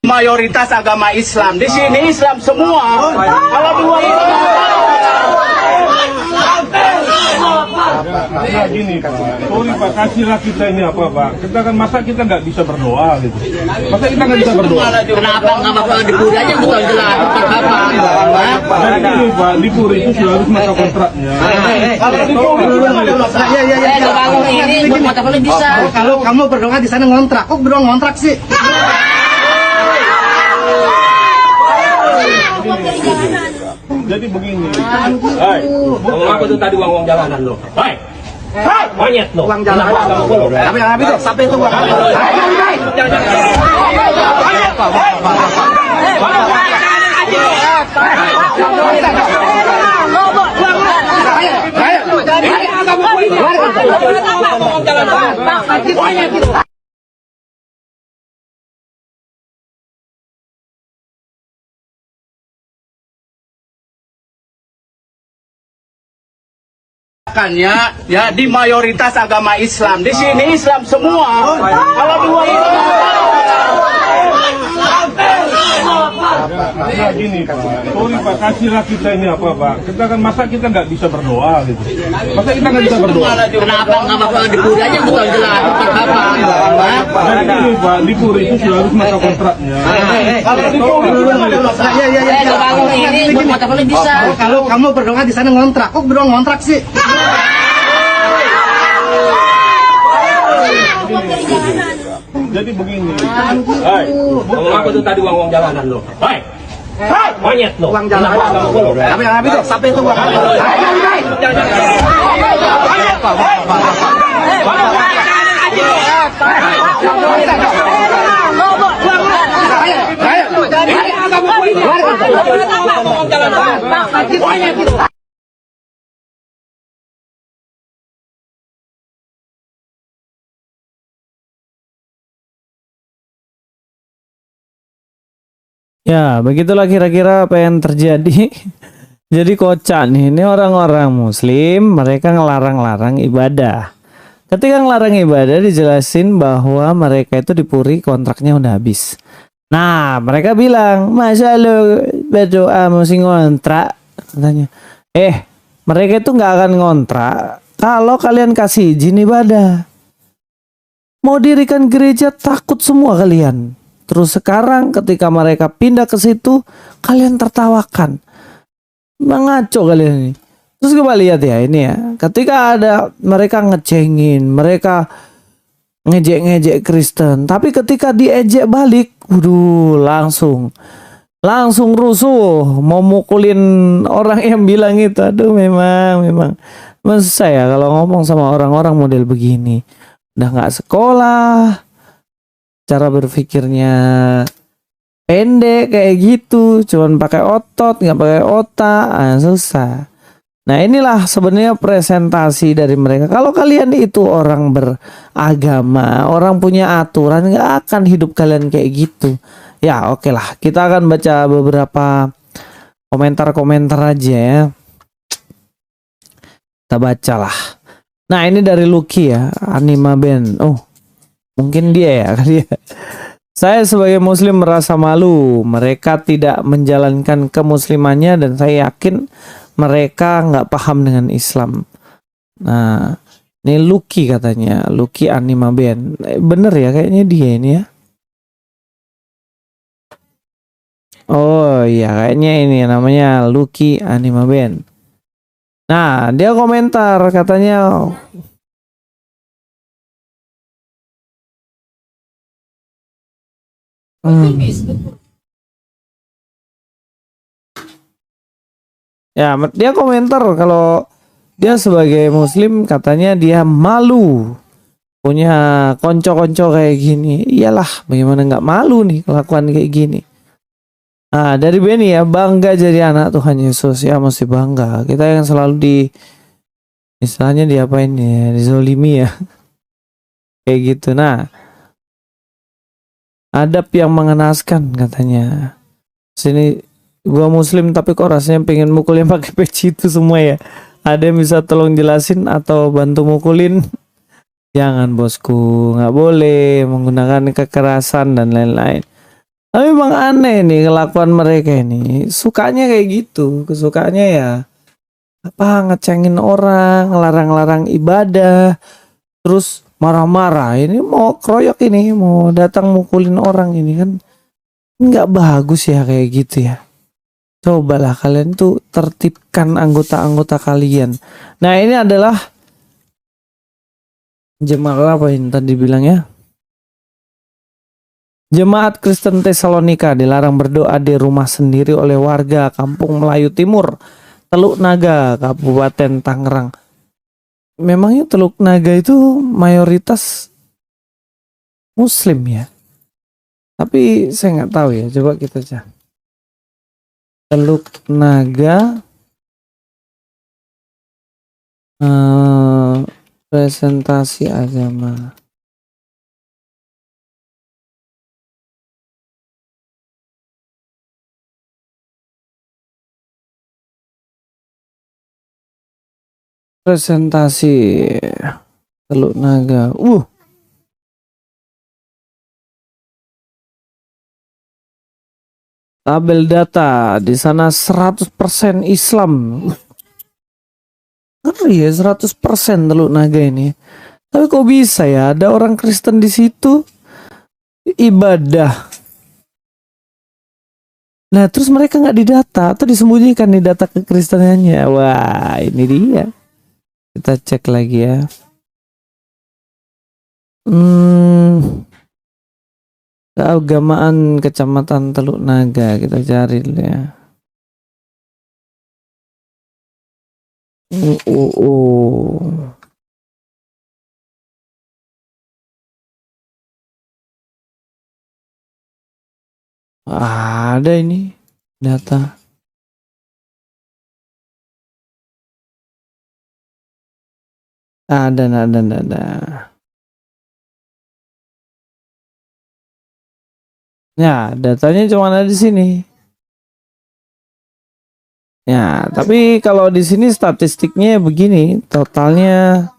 Mayoritas agama Islam. Di sini Islam semua. Kalau dua itu Nah gini Pak, sorry Pak, kasihlah kita ini apa Pak. Kita kan masa kita nggak bisa berdoa gitu. Masa kita nggak bisa berdoa. Kenapa nggak bapak di Puri aja bukan jelas untuk apa? Jadi gini Pak, di Puri itu sudah harus masa kontraknya. kalau di Puri Bangun ini buat mata paling bisa. Kalau kamu berdoa di sana ngontrak, kok berdoa ngontrak sih? Jadi begini. Hai, aku tuh tadi uang jalanan lo. Hai, monyet lo. Uang jalan. Tapi yang habis tuh, sampai itu uang. ya di mayoritas agama Islam. Di sini Islam semua. Kalau dua itu Nah gini Pak, sorry Pak, kasihlah kita ini apa Pak. Kita kan masa kita nggak bisa berdoa gitu. Masa kita nggak bisa berdoa. Kenapa nggak bapak di Puri aja bukan jelas untuk apa? Jadi gini Pak, di Puri itu sudah harus masa kontraknya. kalau di Puri Bangun ini buat mata paling bisa. Kalau kamu berdoa di sana ngontrak, kok berdoa ngontrak sih? Jadi begini. Hai, aku tuh tadi uang jalanan lo. Hai, monyet lo. Uang jalan. Tapi yang habis tuh, sampai itu uang. Ya, begitulah kira-kira apa yang terjadi. Jadi kocak nih, ini orang-orang muslim, mereka ngelarang-larang ibadah. Ketika ngelarang ibadah dijelasin bahwa mereka itu di Puri kontraknya udah habis. Nah, mereka bilang, masa lo berdoa mesti ngontrak? Katanya, mereka itu nggak akan ngontrak kalau kalian kasih izin ibadah. Mau dirikan gereja takut semua kalian. Terus sekarang ketika mereka pindah ke situ, kalian tertawakan. Mengaco kalian ini. Terus coba lihat ya ini ya. Ketika ada mereka ngecengin, mereka ngejek-ngejek Kristen. Tapi ketika diejek balik, langsung rusuh. Mau mukulin orang yang bilang itu. Aduh memang. Maksud saya kalau ngomong sama orang-orang model begini. Udah gak sekolah. Cara berpikirnya pendek kayak gitu, cuman pakai otot nggak pakai otak, susah. Nah inilah sebenarnya presentasi dari mereka. Kalau kalian itu orang beragama, orang punya aturan, nggak akan hidup kalian kayak gitu. Ya oke lah, kita akan baca beberapa komentar-komentar aja ya. Kita bacalah. Nah ini dari Lucky ya, Anima Band. Mungkin dia ya kali ya. Saya sebagai muslim merasa malu mereka tidak menjalankan kemuslimannya dan saya yakin mereka nggak paham dengan Islam. Nah, ini Lucky katanya, Lucky Anima Band. Bener ya kayaknya dia ini ya. Oh iya kayaknya ini namanya Lucky Anima Band. Nah, dia komentar katanya ya, dia komentar kalau dia sebagai muslim katanya dia malu punya konco-konco kayak gini. Iyalah, bagaimana nggak malu nih kelakuan kayak gini. Nah, dari Benny ya, bangga jadi anak Tuhan Yesus. Ya mesti bangga. Kita yang selalu istilahnya diapain ya, dizolimi ya. Kayak gitu. Nah, adab yang mengenaskan katanya. Sini gua muslim tapi kok rasanya pengen mukul yang pakai peci itu semua ya. Ada yang bisa tolong jelasin atau bantu mukulin? Jangan bosku, nggak boleh menggunakan kekerasan dan lain-lain. Tapi memang aneh nih kelakuan mereka ini. Sukanya kayak gitu. Kesukaannya ya apa, ngecengin orang, ngelarang-larang ibadah, terus marah-marah. Ini mau keroyok, ini mau datang mukulin orang, ini kan nggak bagus ya kayak gitu ya. Cobalah kalian tuh tertibkan anggota-anggota kalian. Nah, ini adalah jemaat apa ini tadi bilang ya? Jemaat Kristen Tesalonika dilarang berdoa di rumah sendiri oleh warga Kampung Melayu Timur, Teluk Naga, Kabupaten Tangerang. Memangnya Teluk Naga itu mayoritas Muslim ya? Tapi saya nggak tahu ya. Coba kita cek. Teluk Naga, presentasi agama. Presentasi Teluk Naga. Tabel data di sana 100% Islam. Ngeri ya, 100% Teluk Naga ini. Tapi kok bisa ya ada orang Kristen di situ ibadah. Nah, terus mereka nggak didata atau disembunyikan di data kekristenannya. Wah, ini dia. Kita cek lagi ya. Keagamaan Kecamatan Teluk Naga, kita cari dulu ya. Ada ini data. Ada. Ya, datanya cuma ada di sini. Ya, tapi kalau di sini statistiknya begini, totalnya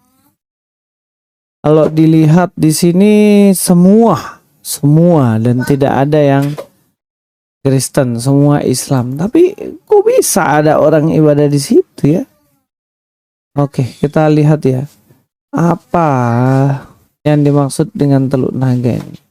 kalau dilihat di sini semua dan tidak ada yang Kristen, semua Islam. Tapi kok bisa ada orang ibadah di situ ya? Oke, kita lihat ya. Apa yang dimaksud dengan Teluk Naga ini?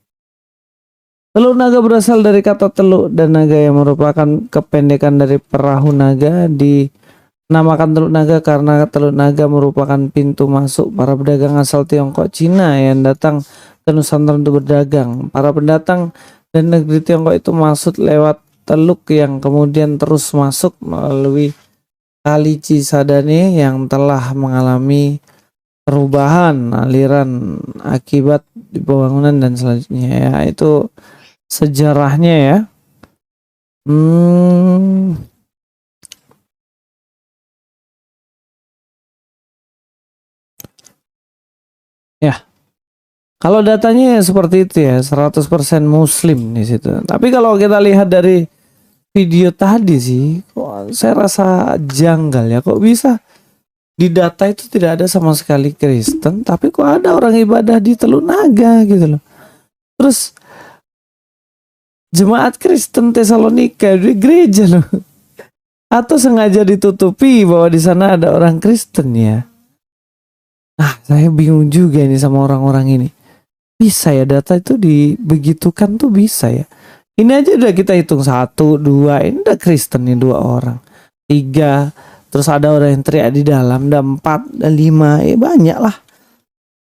Teluk Naga berasal dari kata teluk dan naga yang merupakan kependekan dari perahu naga. Dinamakan Teluk Naga karena Teluk Naga merupakan pintu masuk para pedagang asal Tiongkok Cina yang datang ke Nusantara untuk berdagang. Para pendatang dan negeri Tiongkok itu masuk lewat teluk yang kemudian terus masuk melalui Kali Cisadane yang telah mengalami perubahan aliran akibat pembangunan dan selanjutnya ya. Itu sejarahnya ya. Ya. Kalau datanya seperti itu ya, 100% Muslim di situ. Tapi kalau kita lihat dari video tadi sih, kok saya rasa janggal ya. Kok bisa di data itu tidak ada sama sekali Kristen, tapi kok ada orang ibadah di Teluk Naga gitu loh. Terus jemaat Kristen Tesalonika di gereja loh. Atau sengaja ditutupi bahwa di sana ada orang Kristen ya. Nah, saya bingung juga ini sama orang-orang ini. Bisa ya data itu dibegitukan tuh bisa ya. Ini aja udah kita hitung 1, 2, ini udah Kristen nih 2 orang. 3, terus ada orang yang teriak di dalam, ada 4, ada 5, banyak lah.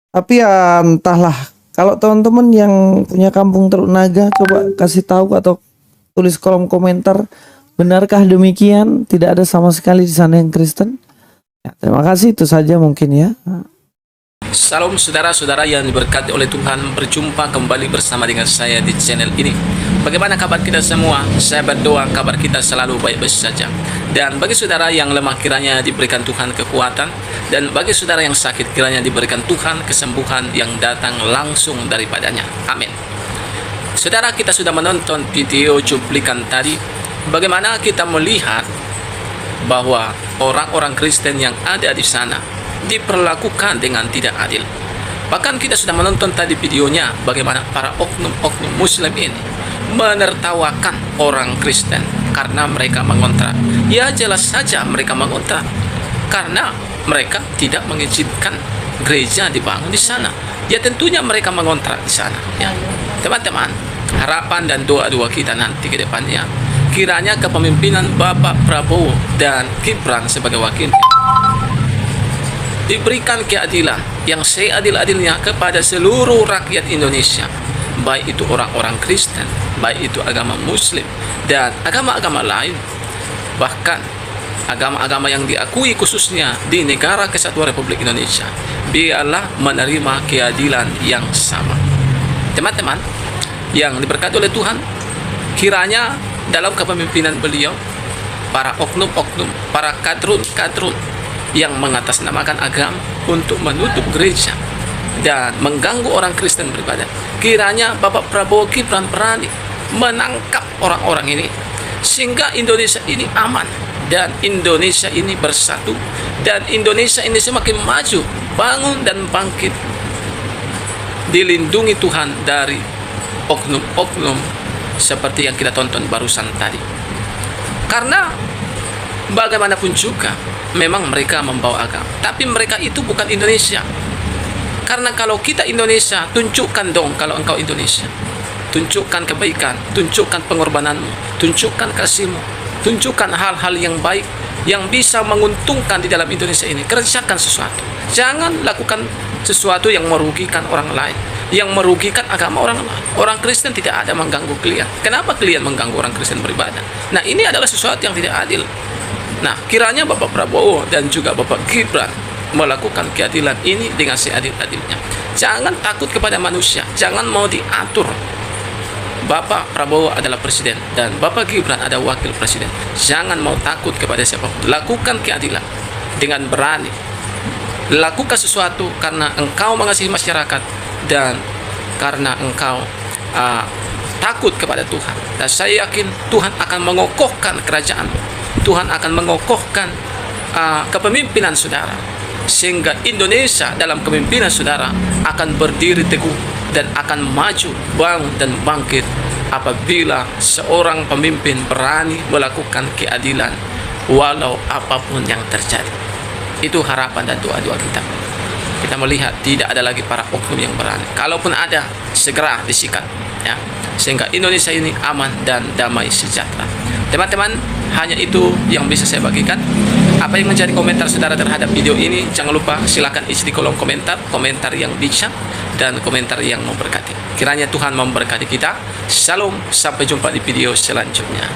Tapi ya entahlah. Kalau teman-teman yang punya kampung Teluk Naga, coba kasih tahu atau tulis kolom komentar, benarkah demikian? Tidak ada sama sekali di sana yang Kristen? Ya, terima kasih, itu saja mungkin ya. Salam saudara-saudara yang diberkati oleh Tuhan. Berjumpa kembali bersama dengan saya di channel ini. Bagaimana kabar kita semua? Saya berdoa kabar kita selalu baik-baik saja. Dan bagi saudara yang lemah kiranya diberikan Tuhan kekuatan. Dan bagi saudara yang sakit kiranya diberikan Tuhan kesembuhan yang datang langsung daripadanya. Amin. Saudara, kita sudah menonton video cuplikan tadi. Bagaimana kita melihat bahwa orang-orang Kristen yang ada di sana diperlakukan dengan tidak adil. Bahkan kita sudah menonton tadi videonya bagaimana para oknum-oknum Muslim ini menertawakan orang Kristen karena mereka mengontrak. Ya jelas saja mereka mengontrak karena mereka tidak mengizinkan gereja dibangun di sana. Ya tentunya mereka mengontrak di sana. Ya, teman-teman, harapan dan doa-doa kita nanti ke depannya, kiranya kepemimpinan Bapak Prabowo dan Gibran sebagai wakil diberikan keadilan yang seadil-adilnya kepada seluruh rakyat Indonesia, baik itu orang-orang Kristen, baik itu agama Muslim dan agama-agama lain, bahkan agama-agama yang diakui khususnya di negara Kesatuan Republik Indonesia, biarlah menerima keadilan yang sama. Teman-teman yang diberkati oleh Tuhan, kiranya dalam kepemimpinan beliau, para oknum-oknum, para kadrun-kadrun yang mengatasnamakan agama untuk menutup gereja dan mengganggu orang Kristen beribadah, kiranya Bapak Prabowo Gibran berani menangkap orang-orang ini sehingga Indonesia ini aman dan Indonesia ini bersatu dan Indonesia ini semakin maju, bangun dan bangkit, dilindungi Tuhan dari oknum-oknum seperti yang kita tonton barusan tadi. Karena bagaimanapun juga memang mereka membawa agama, tapi mereka itu bukan Indonesia. Karena kalau kita Indonesia, tunjukkan dong kalau engkau Indonesia, tunjukkan kebaikan, tunjukkan pengorbananmu, tunjukkan kasihmu, tunjukkan hal-hal yang baik yang bisa menguntungkan di dalam Indonesia ini. Kerjakan sesuatu, jangan lakukan sesuatu yang merugikan orang lain, yang merugikan agama orang lain. Orang Kristen tidak ada mengganggu kalian. Kenapa kalian mengganggu orang Kristen beribadah? Nah, ini adalah sesuatu yang tidak adil. Nah, kiranya Bapak Prabowo dan juga Bapak Gibran melakukan keadilan ini dengan seadil-adilnya. Jangan takut kepada manusia, jangan mau diatur. Bapak Prabowo adalah presiden dan Bapak Gibran ada wakil presiden. Jangan mau takut kepada siapapun. Lakukan keadilan dengan berani. Lakukan sesuatu karena engkau mengasihi masyarakat dan karena engkau takut kepada Tuhan. Dan saya yakin Tuhan akan mengokohkan kerajaan. Tuhan akan mengokohkan kepemimpinan saudara, sehingga Indonesia dalam kepemimpinan saudara akan berdiri teguh dan akan maju, bangun dan bangkit apabila seorang pemimpin berani melakukan keadilan walau apapun yang terjadi. Itu harapan dan doa-doa kita. Kita melihat tidak ada lagi para oknum yang berani. Kalaupun ada, segera disikat, ya, sehingga Indonesia ini aman dan damai sejahtera. Teman-teman, hanya itu yang bisa saya bagikan. Apa yang menjadi komentar saudara terhadap video ini, jangan lupa silakan isi di kolom komentar, komentar yang bijak dan komentar yang memberkati. Kiranya Tuhan memberkati kita. Shalom, sampai jumpa di video selanjutnya.